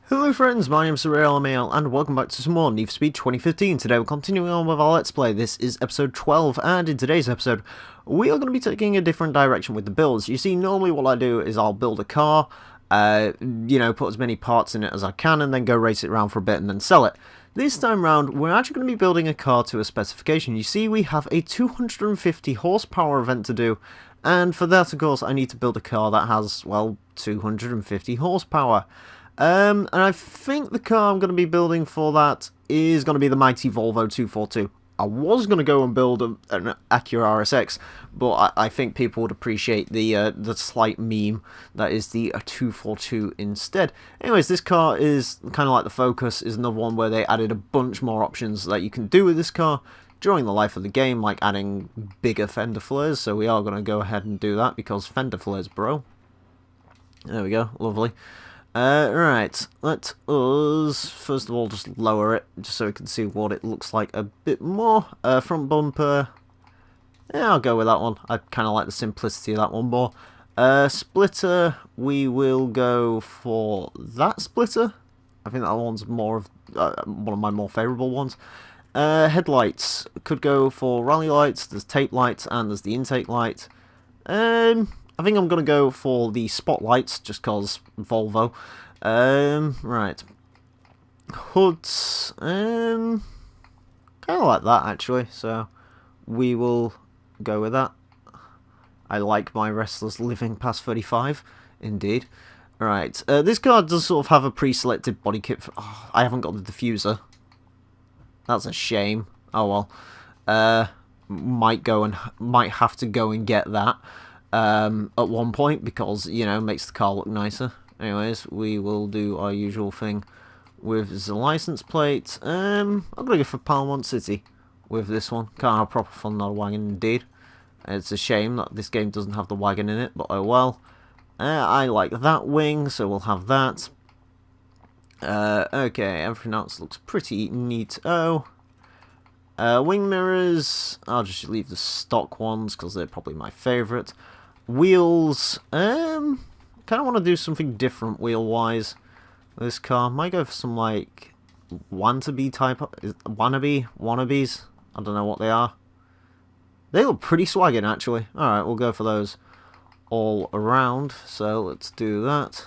Hello friends, my name's Emile, and welcome back to some more Need for Speed 2015. Today we're continuing on with our Let's Play. This is episode 12, and in today's episode, we are going to be taking a different direction with the builds. You see, normally what I do is I'll build a car, put as many parts in it as I can, and then go race it around for a bit and then sell it. This time round, we're actually going to be building a car to a specification. You see, we have a 250 horsepower event to do, and for that, of course, I need to build a car that has, well, 250 horsepower. And I think the car I'm going to be building for that is going to be the mighty Volvo 242. I was going to go and build an Acura RSX, but I think people would appreciate the slight meme that is the 242 instead. Anyways, this car is kind of like the Focus, is another one where they added a bunch more options that you can do with this car during the life of the game, like adding bigger fender flares, so we are going to go ahead and do that, because fender flares, bro. There we go, lovely. Right, let us first of all just lower it, just so we can see what it looks like a bit more. Front bumper, yeah, I'll go with that one. I kind of like the simplicity of that one more. Splitter, we will go for that splitter. I think that one's more of one of my more favourable ones. Headlights, could go for rally lights, there's tape lights, and there's the intake light. I think I'm going to go for the spotlights, just cause Volvo. Right. Hoods, kind of like that, actually, so we will go with that. I like my wrestlers living past 35, indeed. Right, this car does sort of have a pre-selected body kit. I haven't got the diffuser. That's a shame. Oh well. Might have to go and get that. At one point, because, you know, makes the car look nicer. Anyways, we will do our usual thing with the license plate. I'm gonna go for Palmont City with this one. Can't have proper fun, not a wagon indeed. It's a shame that this game doesn't have the wagon in it, but oh well. I like that wing, so we'll have that. Okay, everything else looks pretty neat. Wing mirrors, I'll just leave the stock ones because they're probably my favourite. Wheels, kind of want to do something different wheel-wise. This car might go for some like wannabe type, wannabes. I don't know what they are. They look pretty swagging actually. All right, we'll go for those all around. So let's do that.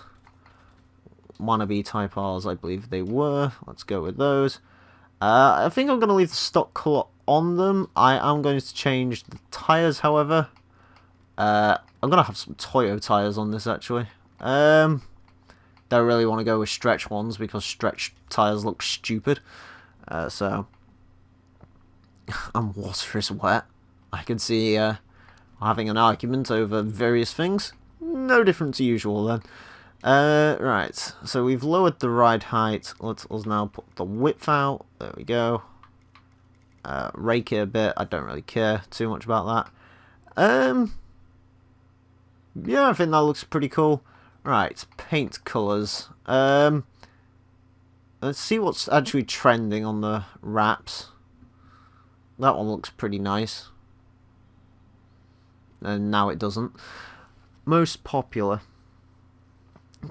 Wannabe type R's, I believe they were. Let's go with those. I think I'm going to leave the stock colour on them. I am going to change the tyres, however. I'm going to have some Toyo tyres on this, actually. Don't really want to go with stretch ones, because stretch tyres look stupid. So, and water is wet. I can see having an argument over various things. No different to usual, then. Right, so we've lowered the ride height. Let's now put the width out. There we go. Rake it a bit. I don't really care too much about that. Yeah, I think that looks pretty cool. Right, paint colours. Let's see what's actually trending on the wraps. That one looks pretty nice. And now it doesn't. Most popular.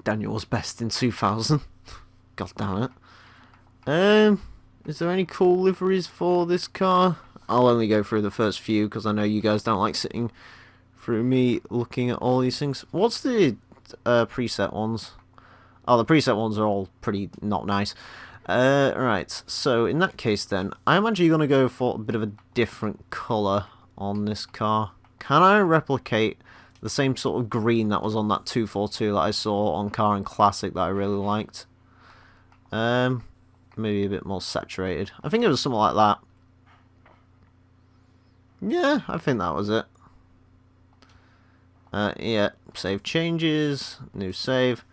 Daniel was best in 2000. God damn it. Is there any cool liveries for this car? I'll only go through the first few, because I know you guys don't like sitting through me looking at all these things. What's the preset ones? Oh, the preset ones are all pretty not nice. Right, so in that case then, I'm actually going to go for a bit of a different colour on this car. Can I replicate the same sort of green that was on that 242 that I saw on Car and Classic that I really liked? Maybe a bit more saturated. I think it was something like that. Yeah, I think that was it. Yeah, save changes, new save.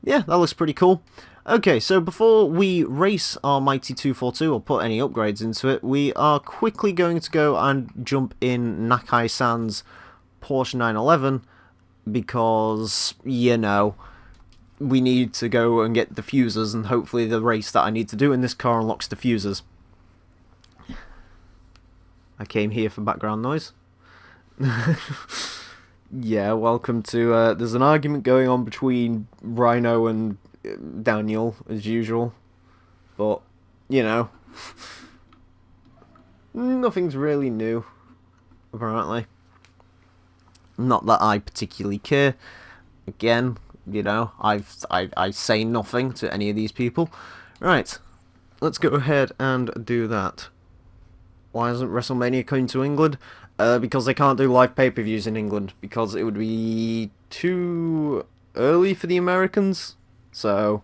Yeah, that looks pretty cool. Okay, so before we race our mighty 242 or put any upgrades into it, we are quickly going to go and jump in Nakai-san's Porsche 911, because, you know, we need to go and get diffusers, and hopefully the race that I need to do in this car unlocks diffusers. I came here for background noise. Yeah, welcome to, there's an argument going on between Rhino and Daniel, as usual. But, you know, nothing's really new, apparently. Not that I particularly care. Again, you know, I say nothing to any of these people. Right, let's go ahead and do that. Why isn't WrestleMania coming to England? Because they can't do live pay-per-views in England, because it would be too early for the Americans. So,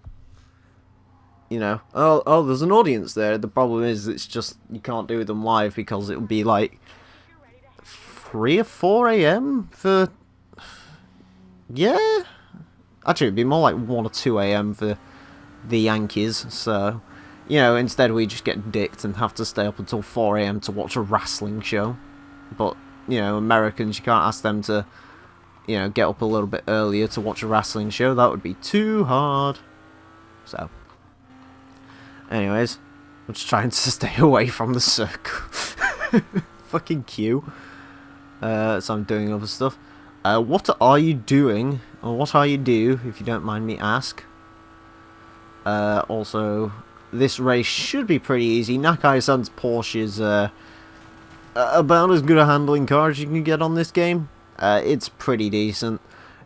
you know, oh, there's an audience there. The problem is, it's just, you can't do them live, because it would be like 3 or 4 a.m. for, yeah, actually it'd be more like 1 or 2 a.m. for the Yankees, so, you know, instead we just get dicked and have to stay up until 4 a.m. to watch a wrestling show. But, you know, Americans, you can't ask them to, you know, get up a little bit earlier to watch a wrestling show. That would be too hard. So, anyways, I'm just trying to stay away from the circle. Fucking Q. So I'm doing other stuff. What are you doing? Or what are you do, if you don't mind me ask? Also, this race should be pretty easy. Nakai-san's Porsche is about as good a handling car as you can get on this game. It's pretty decent.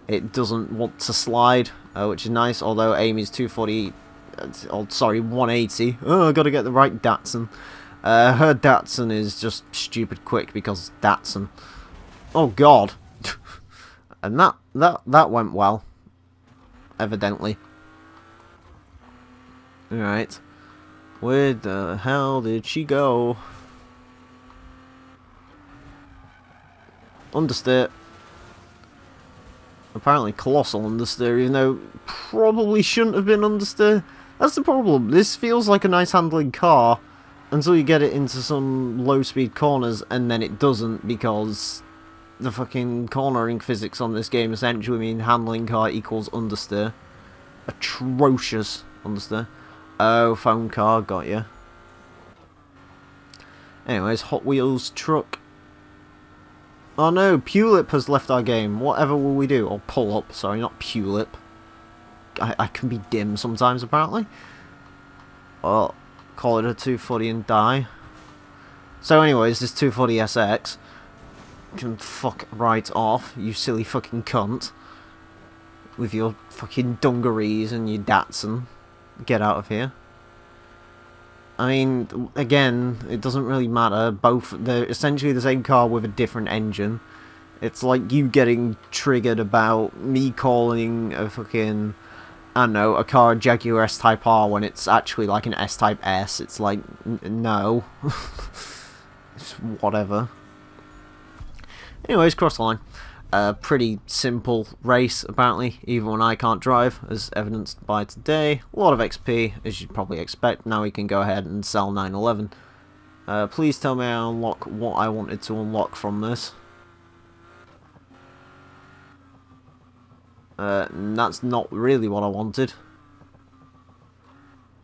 It doesn't want to slide, which is nice, although Amy's 240... Oh, sorry, 180. Oh, I gotta get the right Datsun. Her Datsun is just stupid quick because Datsun. Oh god. And that went well. Evidently. Alright. Where the hell did she go? Understeer. Apparently colossal understeer, even though probably shouldn't have been understeer. That's the problem. This feels like a nice handling car until you get it into some low speed corners, and then it doesn't, because the fucking cornering physics on this game essentially mean handling car equals understeer. Atrocious understeer. Oh, phone car, got ya. Anyways, Hot Wheels truck. Oh no, Pulip has left our game. Whatever will we do? Or pull up, sorry, not Pulip. I can be dim sometimes, apparently. Well, call it a 240 and die. So anyways, this 240SX can fuck right off, you silly fucking cunt. With your fucking dungarees and your Datsun. Get out of here. I mean, again, it doesn't really matter. Both, they're essentially the same car with a different engine. It's like you getting triggered about me calling a fucking, I don't know, a car a Jaguar S-Type R when it's actually like an S-Type S. It's like, no. It's whatever. Anyways, cross the line. Pretty simple race, apparently, even when I can't drive, as evidenced by today. A lot of XP, as you'd probably expect. Now we can go ahead and sell 911. Please tell me I unlock what I wanted to unlock from this. That's not really what I wanted.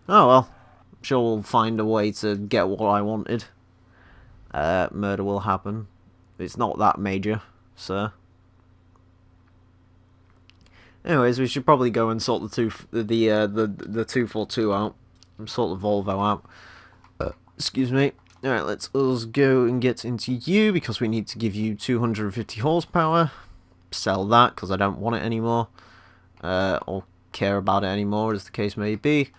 Oh well, I'm sure we'll find a way to get what I wanted. Murder will happen. It's not that major, sir. Anyways, we should probably go and sort the 242 out. Sort the Volvo out. Excuse me. Alright, let's us go and get into you, because we need to give you 250 horsepower. Sell that, because I don't want it anymore. Or care about it anymore, as the case may be.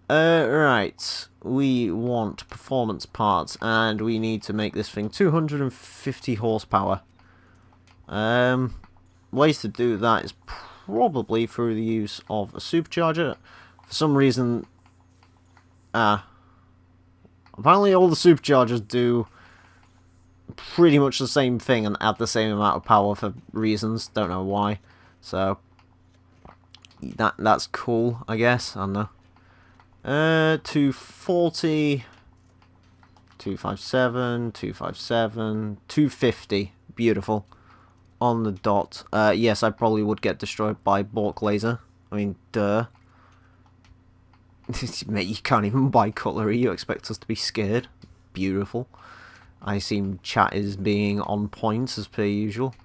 Right. We want performance parts, and we need to make this thing 250 horsepower. Ways to do that is probably through the use of a supercharger. For some reason, apparently all the superchargers do pretty much the same thing and add the same amount of power for reasons. Don't know why. So that's cool, I guess. I don't know. 240, 257, 257, 250. Beautiful. On the dot. Yes, I probably would get destroyed by Bork laser. I mean, duh. Mate, you can't even buy cutlery. You expect us to be scared? Beautiful. I assume chat is being on point as per usual.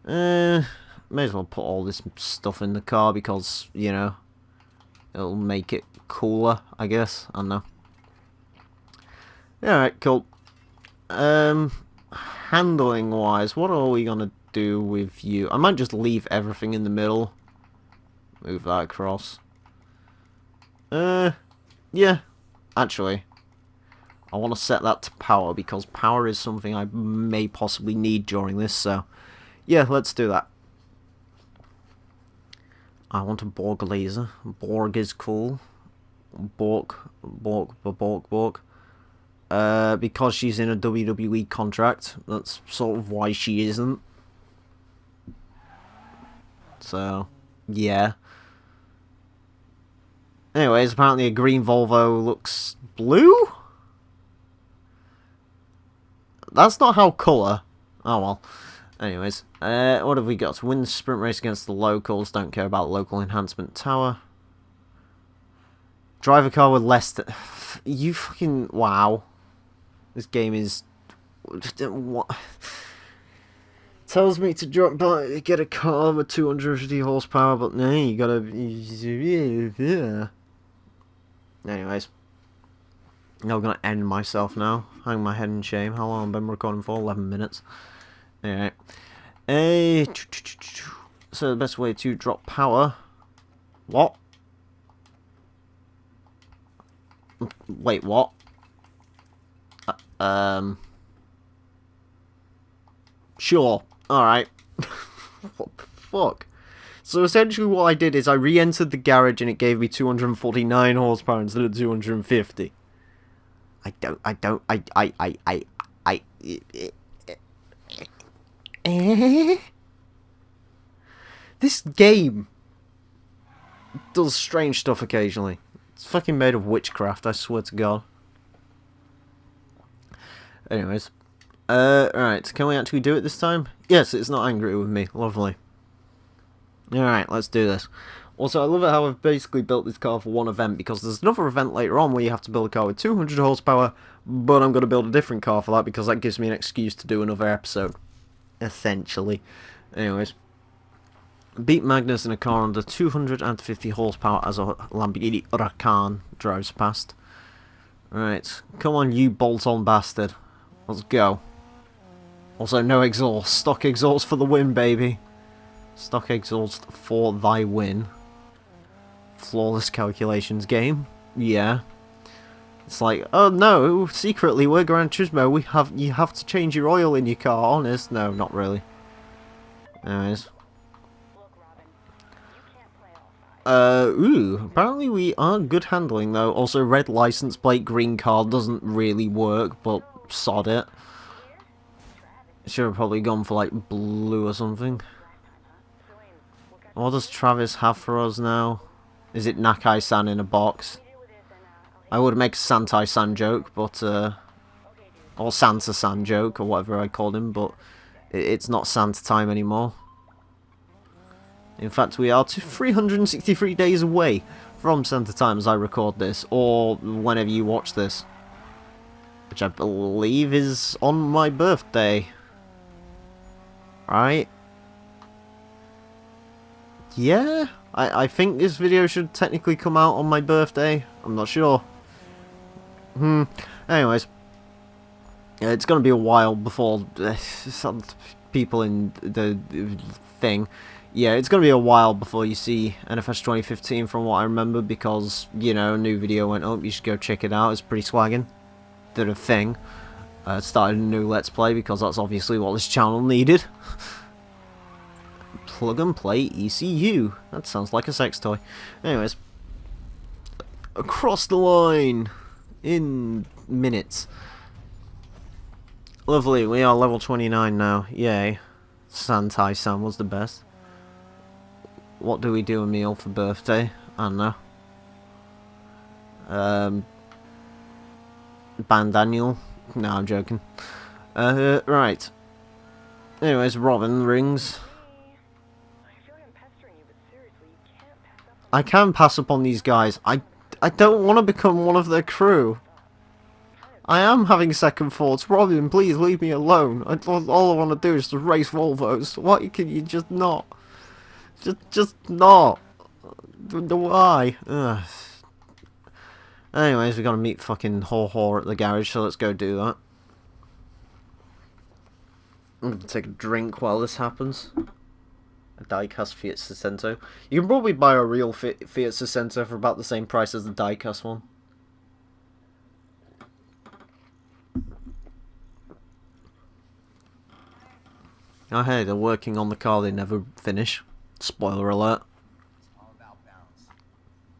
May as well put all this stuff in the car because, you know, it'll make it cooler, I guess. I don't know. Alright, cool. Handling wise, what are we gonna do with you? I might just leave everything in the middle. Move that across. Yeah. Actually, I want to set that to power, because power is something I may possibly need during this, so yeah, let's do that. I want a Borg laser. Borg is cool. Borg. Because she's in a WWE contract, that's sort of why she isn't. So, yeah. Anyways, apparently a green Volvo looks blue? That's not how colour. Oh well. Anyways, what have we got? Win the sprint race against the locals. Don't care about local enhancement tower. Drive a car with less than... You fucking... Wow. This game is... What? Tells me to get a car with 250 horsepower, but no, you gotta... Yeah. Anyways. I'm gonna end myself now. Hang my head in shame. How long have I been recording for? 11 minutes. Alright. So the best way to drop power... What? Wait, what? Sure. Alright. What the fuck? So essentially what I did is I re-entered the garage and it gave me 249 horsepower instead of 250. This game does strange stuff occasionally. It's fucking made of witchcraft, I swear to God. Anyways. Alright, can we actually do it this time? Yes, it's not angry with me. Lovely. Alright, let's do this. Also, I love it how I've basically built this car for one event, because there's another event later on where you have to build a car with 200 horsepower, but I'm going to build a different car for that, because that gives me an excuse to do another episode. Essentially. Anyways. Beat Magnus in a car under 250 horsepower as a Lamborghini Huracan drives past. Right, come on you bolt-on bastard. Let's go. Also, no exhaust. Stock exhaust for the win, baby. Stock exhaust for thy win. Flawless calculations game. Yeah. It's like, oh no, secretly we're Gran Turismo. You have to change your oil in your car. Honest? No, not really. Anyways. Apparently we are good handling though. Also, red license plate, green car doesn't really work, but sod it. Should have probably gone for like blue or something. What does Travis have for us now? Is it Nakai-san in a box? I would make a Santai-san joke, but or Santa-san joke, or whatever I called him, but it's not Santa time anymore. In fact, we are 363 days away from Santa time as I record this, or whenever you watch this. Which I believe is on my birthday. Right? Yeah? I think this video should technically come out on my birthday. I'm not sure. Anyways. It's going to be a while before some people in the thing. Yeah, it's going to be a while before you see NFS 2015 from what I remember, because, you know, a new video went up. You should go check it out. It's pretty swagging. Did a thing. Started a new Let's Play, because that's obviously what this channel needed. Plug and play ECU. That sounds like a sex toy. Anyways. Across the line. In minutes. Lovely, we are level 29 now. Yay. Santai-san was the best. What do we do, Emile, for birthday? I don't know. Band Daniel? No, I'm joking. Right. Anyways, Robin rings. I can pass upon these guys. I don't want to become one of their crew. I am having second thoughts. Robin, please leave me alone. All I want to do is to race Volvos. Why can you just not? Just not. Why? Ugh. Anyways, we gotta meet fucking Haw at the garage, so let's go do that. I'm gonna take a drink while this happens. A die-cast Fiat Seicento. You can probably buy a real Fiat Seicento for about the same price as the die-cast one. Oh hey, they're working on the car they never finish. Spoiler alert. It's all about balance.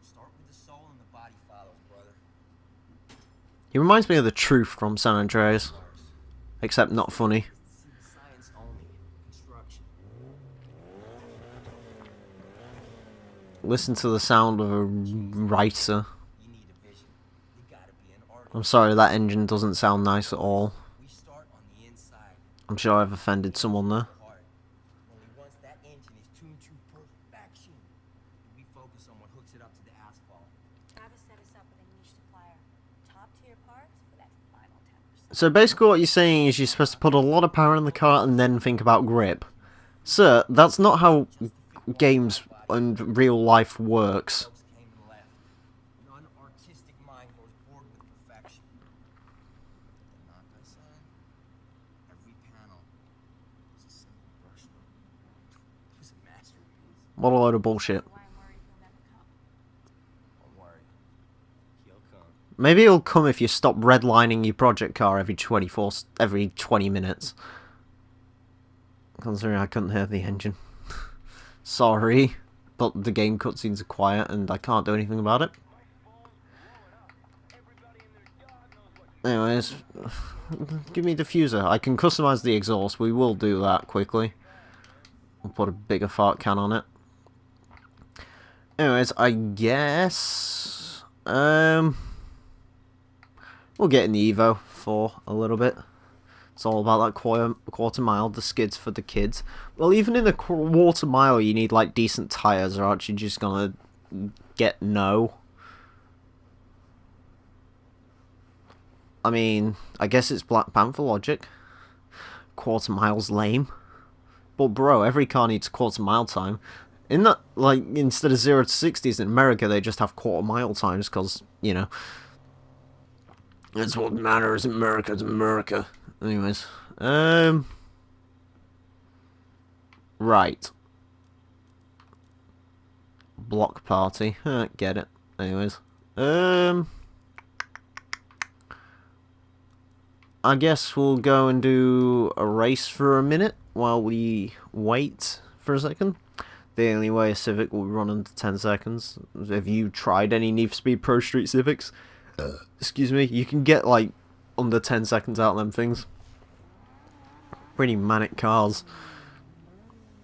Start with the soul and the body follows, brother. He reminds me of the Truth from San Andreas. Except not funny. Science only. Construction. Listen to the sound of a writer. You need a vision. You gotta be an artist. I'm sorry, that engine doesn't sound nice at all. We start on the inside. I'm sure I've offended someone there. Only once that engine is tuned to perfection, do we focus on what hooks it up to the asphalt. Travis set us up with a niche supplier. Top tier parts for that final 10%. So basically what you're saying is you're supposed to put a lot of power in the car and then think about grip. Sir, that's not how games and real life works. Folks came and left. An unartistic mind grows bored with perfection. And not by sign. Every panel was a simple brushstroke. It was a masterpiece. What a load of bullshit. Why I'm worried he'll never come. Don't worry. He'll come. Maybe it'll come if you stop redlining your project car every 20 minutes. Considering I couldn't hear the engine. Sorry, but the game cutscenes are quiet and I can't do anything about it. Anyways, give me a diffuser. I can customize the exhaust. We will do that quickly. I'll put a bigger fart can on it. Anyways, I guess we'll get in the Evo for a little bit. It's all about that quarter mile, the skids for the kids. Well, even in a quarter mile, you need like decent tires, or else you're just gonna get no. I mean, I guess it's Black Panther logic. Quarter mile's lame. But bro, every car needs quarter mile time. In that, like, instead of 0 to 60s in America, they just have quarter mile times, because, you know, that's what matters in America, it's America. Anyways, right. Block party, get it. Anyways, I guess we'll go and do a race for a minute while we wait for a second. The only way a Civic will run under 10 seconds. Have you tried any Need for Speed Pro Street Civics? Excuse me, you can get like under 10 seconds out of them things. Pretty manic cars.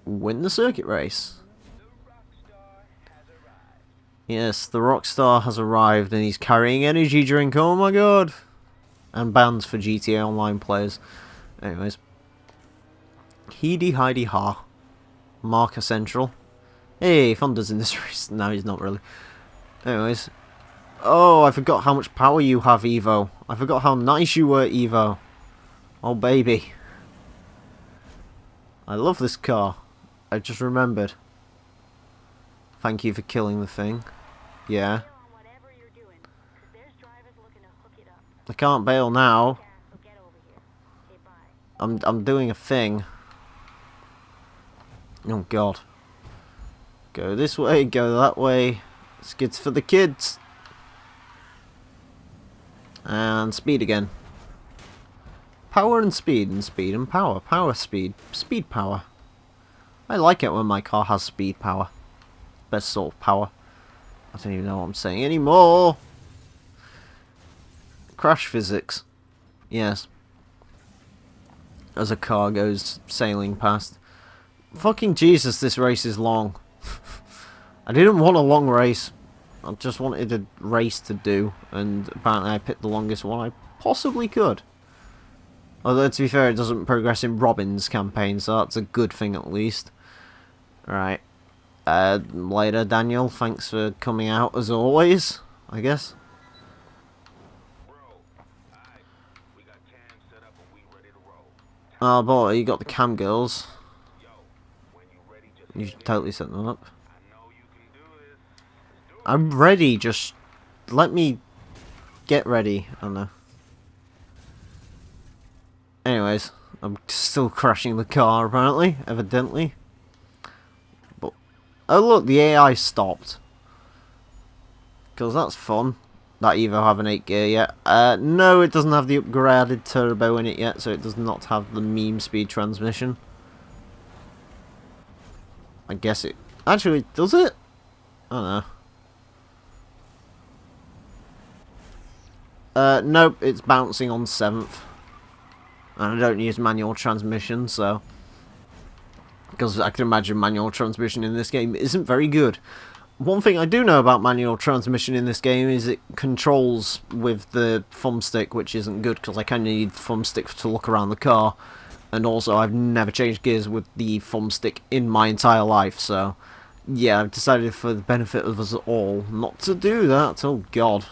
Win the circuit race. Yes, the Rockstar has arrived and he's carrying energy drink, oh my god. And bans for GTA Online players. Anyways. Heedy Heidi Ha. Marker Central. Hey, Fonda's in this race. No, he's not really. Anyways. Oh, I forgot how much power you have, Evo. I forgot how nice you were, Evo. Oh, baby. I love this car. I just remembered. Thank you for killing the thing. Yeah. I can't bail now. I'm doing a thing. Oh, God. Go this way, go that way. Skids for the kids. And speed again. Power and speed and power. Power, speed. Speed, power. I like it when my car has speed power. Best sort of power. I don't even know what I'm saying anymore. Crash physics. Yes. As a car goes sailing past. Fucking Jesus, this race is long. I didn't want a long race. I just wanted a race to do, and apparently I picked the longest one I possibly could. Although, to be fair, it doesn't progress in Robin's campaign, so that's a good thing at least. Alright. Later, Daniel. Thanks for coming out, as always, I guess. Oh boy, you got the cam girls. You should totally set them up. I'm ready, just let me get ready. I don't know. Anyways, I'm still crashing the car, apparently, evidently. But, oh look, the AI stopped. Because that's fun. That Evo have an 8 gear yet. No, it doesn't have the upgraded turbo in it yet, so it does not have the meme speed transmission. I guess it... Actually, does it? I don't know. Nope, it's bouncing on 7th. And I don't use manual transmission, so... Because I can imagine manual transmission in this game isn't very good. One thing I do know about manual transmission in this game is it controls with the thumbstick, which isn't good because I kind of need the thumbstick to look around the car. And also, I've never changed gears with the thumbstick in my entire life, so... Yeah, I've decided for the benefit of us all not to do that. Oh, God.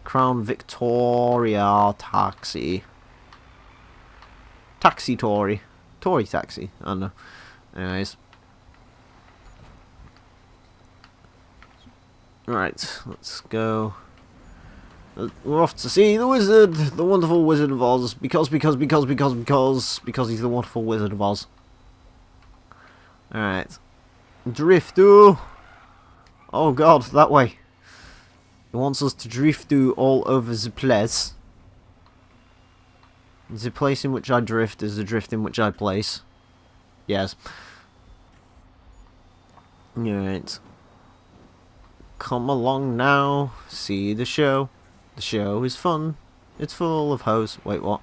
Crown Victoria taxi. Taxi Tory. Tory taxi. I don't know. Anyways. Right, let's go. We're off to see the wizard, the wonderful Wizard of Oz, because he's the wonderful Wizard of Oz. Alright. Driftu! Oh god, that way. He wants us to driftu all over the place. The place in which I drift is the drift in which I place. Yes. Alright. Come along now, see the show. The show is fun. It's full of hoes. Wait, what?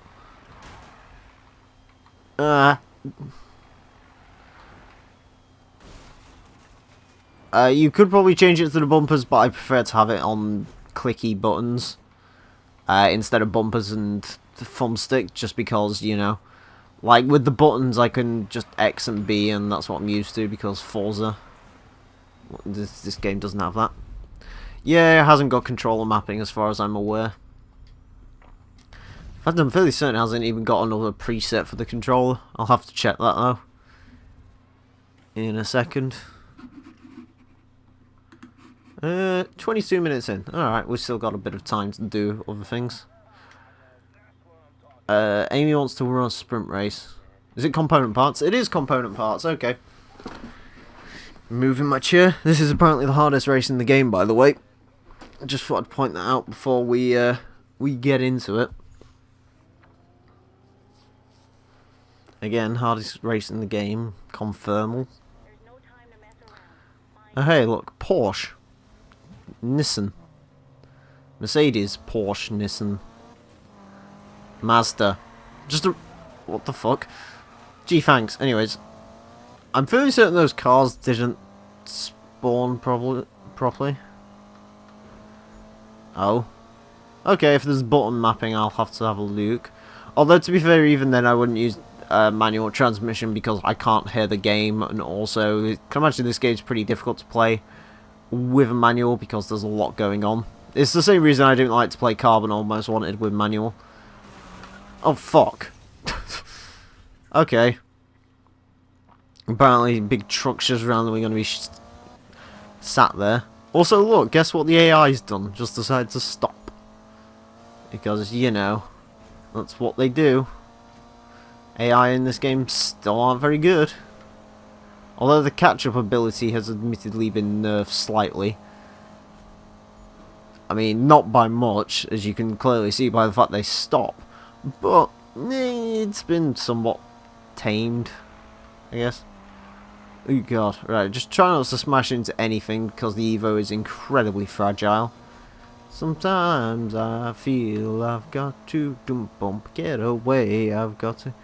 You could probably change it to the bumpers, but I prefer to have it on clicky buttons instead of bumpers and the thumbstick, just because, you know, like with the buttons I can just X and B, and that's what I'm used to because Forza. This game doesn't have that. Yeah, it hasn't got controller mapping as far as I'm aware. In fact, I'm fairly certain it hasn't even got another preset for the controller. I'll have to check that though. In a second. 22 minutes in. Alright, we've still got a bit of time to do other things. Amy wants to run a sprint race. Is it component parts? It is component parts, okay. Moving my chair. This is apparently the hardest race in the game, by the way. I just thought I'd point that out before we get into it. Again, hardest race in the game. Confirmal. Oh hey, look. Porsche. Nissan. Mercedes. Porsche. Nissan. Mazda. Just a... What the fuck? Gee, thanks. Anyways. I'm fairly certain those cars didn't spawn properly. Oh. Okay, if there's button mapping, I'll have to have a look. Although, to be fair, even then, I wouldn't use manual transmission because I can't hear the game, and also, I can imagine this game's pretty difficult to play with a manual because there's a lot going on. It's the same reason I didn't like to play Carbon Almost Wanted with manual. Oh, fuck. Okay. Apparently, big trucks just randomly going to be sat there. Also, look, guess what the AI's done? Just decided to stop. Because, you know, that's what they do. AI in this game still aren't very good. Although the catch-up ability has admittedly been nerfed slightly. I mean, not by much, as you can clearly see by the fact they stop. But, it's been somewhat tamed, I guess. Oh god, right, just try not to smash into anything because the Evo is incredibly fragile. Sometimes I feel I've got to bump, get away, I've got to...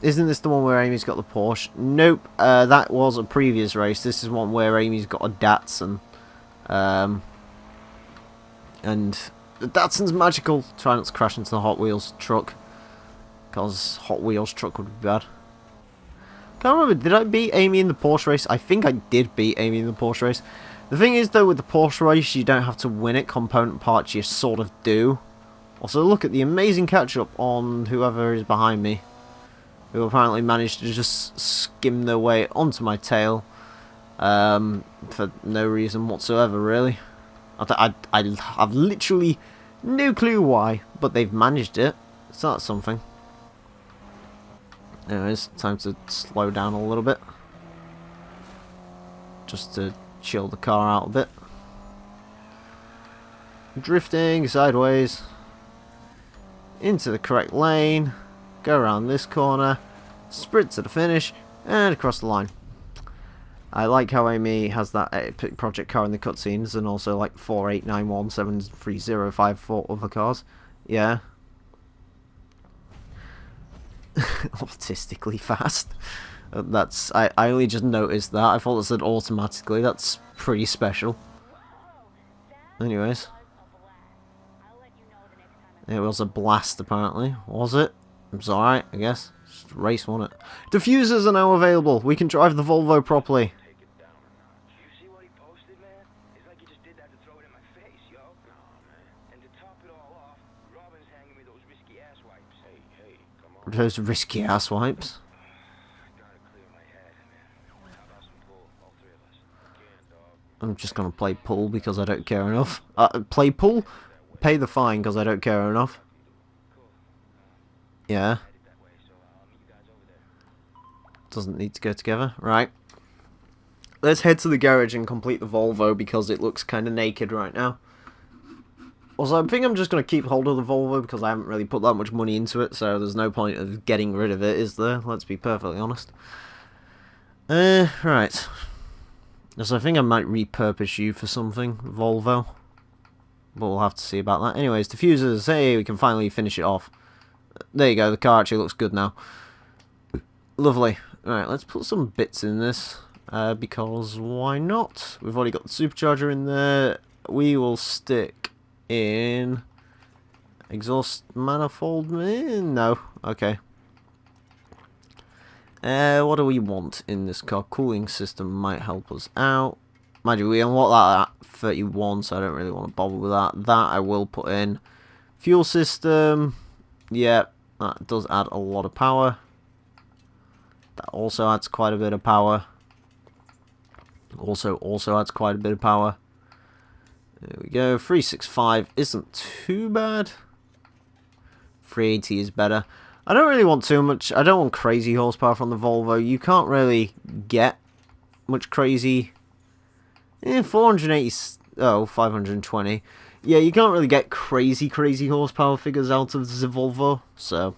Isn't this the one where Amy's got the Porsche? Nope, that was a previous race. This is one where Amy's got a Datsun. And the Datsun's magical. Try not to crash into the Hot Wheels truck, because Hot Wheels truck would be bad. Can't remember, did I beat Amy in the Porsche race? I think I did beat Amy in the Porsche race. The thing is, though, with the Porsche race, you don't have to win it. Component parts, you sort of do. Also, look at the amazing catch-up on whoever is behind me, who apparently managed to just skim their way onto my tail for no reason whatsoever, really. I have literally no clue why, but they've managed it, so that's something. Anyways, time to slow down a little bit, just to chill the car out a bit. Drifting sideways into the correct lane, go around this corner, sprint to the finish, and across the line. I like how Amy has that epic project car in the cutscenes, and also like 48917305 other cars. Yeah. Autistically fast. That's I only just noticed that. I thought it said automatically. That's pretty special. Anyways. It was a blast, apparently. Was it? It was alright, I guess. Just race, wasn't it? Diffusers are now available. We can drive the Volvo properly. Those risky ass wipes. I'm just gonna play pool because I don't care enough. Play pool? Pay the fine because I don't care enough. Yeah. Doesn't need to go together. Right. Let's head to the garage and complete the Volvo because it looks kind of naked right now. Also, I think I'm just going to keep hold of the Volvo because I haven't really put that much money into it, so there's no point of getting rid of it, is there? Let's be perfectly honest. Right. So I think I might repurpose you for something, Volvo. But we'll have to see about that. Anyways, diffusers. Hey, we can finally finish it off. There you go, the car actually looks good now. Lovely. Alright, let's put some bits in this. Because why not? We've already got the supercharger in there. We will stick in exhaust manifold. No. Okay. What do we want in this car? Cooling system might help us out. Mind you, we unlock that at 31, so I don't really want to bother with that. That I will put in. Fuel system. Yeah, that does add a lot of power. That also adds quite a bit of power. Also adds quite a bit of power. There we go. 365 isn't too bad. 380 is better. I don't really want too much. I don't want crazy horsepower from the Volvo. You can't really get much crazy. 480. Oh, 520. Yeah, you can't really get crazy horsepower figures out of the Volvo. So,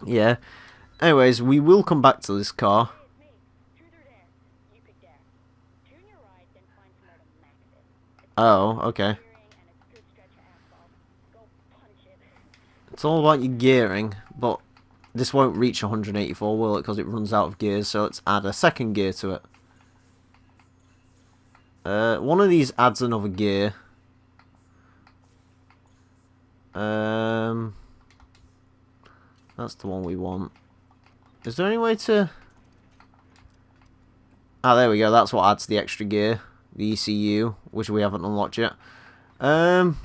yeah. Anyways, we will come back to this car. Oh, okay. It's all about your gearing, but this won't reach 184, will it? Because it runs out of gears, so let's add a second gear to it. One of these adds another gear. That's the one we want. Is there any way to... Ah, there we go. That's what adds the extra gear. The ECU, which we haven't unlocked yet. So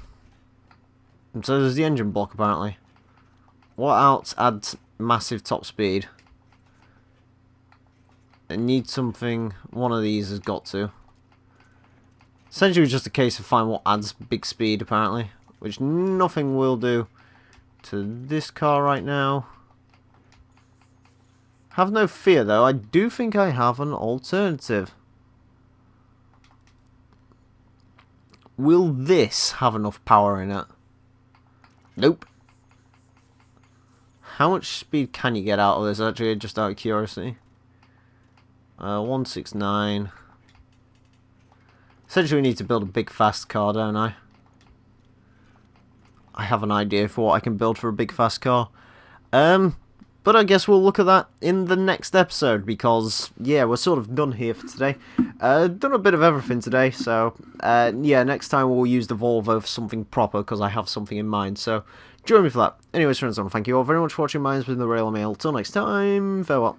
there's the engine block, apparently. What else adds massive top speed? It needs something. One of these has got to. Essentially, just a case of finding what adds big speed, apparently. Which nothing will do to this car right now. Have no fear, though. I do think I have an alternative. Will this have enough power in it? Nope. How much speed can you get out of this, actually, just out of curiosity? 169. Essentially, we need to build a big, fast car, don't I? I have an idea for what I can build for a big, fast car. But I guess we'll look at that in the next episode, because, yeah, we're sort of done here for today. Done a bit of everything today, so, yeah, next time we'll use the Volvo for something proper, because I have something in mind, so join me for that. Anyways, friends, I want to thank you all very much for watching. My name's been the Real Emile. Till next time, farewell.